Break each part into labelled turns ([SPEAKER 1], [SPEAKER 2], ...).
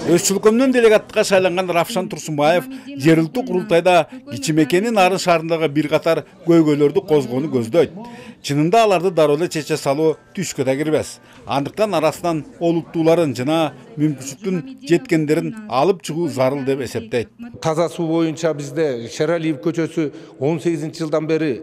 [SPEAKER 1] Өз чүлкөмнөн делегаттыкка шайланган Равшан Турсунбаев жергиликтүү курултайда Кичи Мекенин Нарын шаарындагы бир катар көйгөйлөрдү козгоону көздөйт. Чынында аларды дароо эле чече салуу түшкө да кирбес. Андыктан арасынан олуттууларын жана мүмкүнчүлүктүн жеткендерин алып чыгуу зарыл деп эсептейт.
[SPEAKER 2] Таза суу боюнча бизде Шералиев көчөсү 18-жылдан бери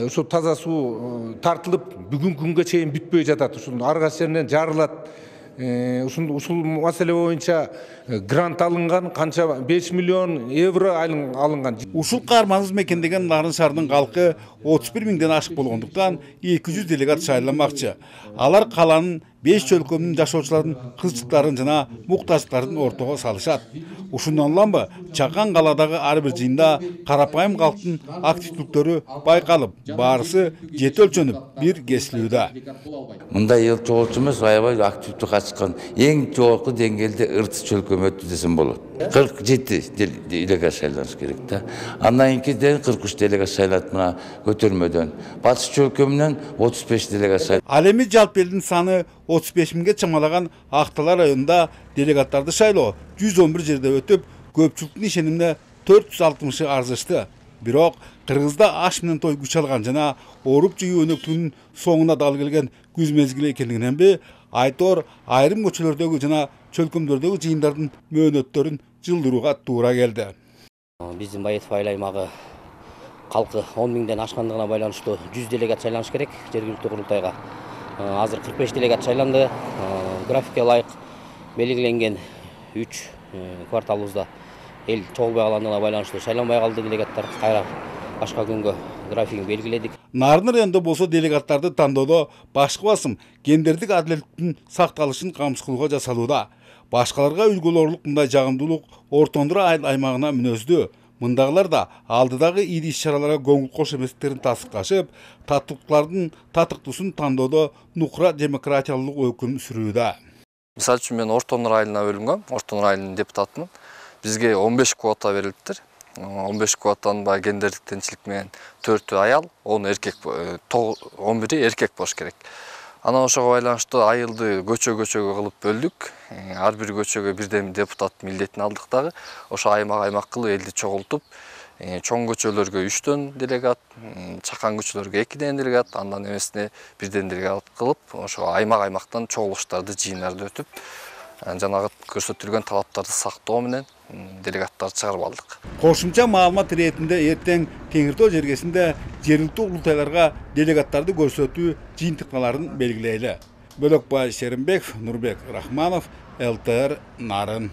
[SPEAKER 2] ушу таза суу тартылып бүгүнкү күнгө чейин бүтпөй жатат. Ушунун ар кайсы жеринен жарылат. Ушул маселе боюнча грант алынган, канча 5 миллион евро алынган.
[SPEAKER 1] Ушул кармансыз мекендеген Нарын шаарынын калкы 31 миңден ашык болгондуктан 200 делегат шайланмакчы. Алар каланын 5 чөлкөмүнүн жашоочуларын кызчыктарын жана муктаждарын ортого салышат. Ушундан уланбы чакан каладагы ар бир жыйында карапайым калктын активдүүлүктөрү байкалып, баарысы жети өлчөнүп бир кесилүүдө.
[SPEAKER 3] Мындай эл чогулчу эмес, аябай активдүү катышкан эң жогорку деңгээлде Ыртыс чөлкөмү өттү десем болот. 47 делегат шайланыш керек да. Андан кийин 43 делегат шайланат мына көтөрмөдөн. Батыш чөлкөмүнөн 35 делегат шайланат.
[SPEAKER 1] Ал эми жалпы элдин саны 35 миңге чамалаган Акталар районунда делегаттарды шайлоо 111 жерде өтүп, көпчүлүктүн ишенимине 460 арзышты. Бирок Кыргызда аш менен той күч алган жана ооруп жүйүү өнөктүгүнүн соңуна дал келген күз мезгили экендигинен бе айтор айрым көчөлөрдөгү жана чөлкөмдөрдөгү жыйындардын мөөнөттөрүн жылдырууга туура келди.
[SPEAKER 4] Биздин Байетов айыл аймагы калкы 10 миңден ашкандыгына байланыштуу 100 делегат шайланыш керек жергиликтүү курултайга. Азыр 45 делегат шайланды. Графикке ылайык белгиленген 3 кварталыбызда эл чогулбай калгандыгына байланыштуу шайланбай калды делегаттар. Кайра башка күнгө графигин белгиледик.
[SPEAKER 1] Нарын районунда болсо делегаттарды тандоодо башкы басым гендердик адилеттиктин сакталышын камсыз кылууга жасалууда. Башкаларга үлгүлөрүлүк мындай жагымдуулук Ортондур айыл аймагына мүнөздүү. Мындагылар да алдыдагы ири иш-чараларга көңүл кош эместиктерин тастыкташып, татыктуулардын татыктуусун тандоодо нукра демократиялык өкүм сүрүүдө.
[SPEAKER 5] Мисалы үчүн мен Ортондур айылына бөлүнгөм, Ортондур айылынын депутатымын. Бизге 15 квота берилиптир. 15 квотанын баягы гендердик теңчилик менен 4-ü аял, 10 эркек, 11-и эркек болуш керек. Анан ошого байланыштуу айылды көчөгө кылып бөлдүк. Ар бир көчөгө бирден депутат милдетин алдык дагы. Ошо аймак кылып элди чогултуп, чоң көчөлөргө 3төн делегат, чакан көчөлөргө 2ден делегат, андан эмесине бирден делегат кылып, ошо аймактан чогулуштарды, жыйындарды өтүп, жанагы көрсөтүлгөн талаптарды сактоо менен делегаттарды чыгарып алдык.
[SPEAKER 1] Кошумча маалымат иретинде эртең Теңиртөө жергесинде жергиликтүү курултайларга делегаттарды көрсөтүү жыйынтыкталарын белгилейли. Бөлөкбай Шеримбеков, Нурбек Рахманов, ЛТР Нарын.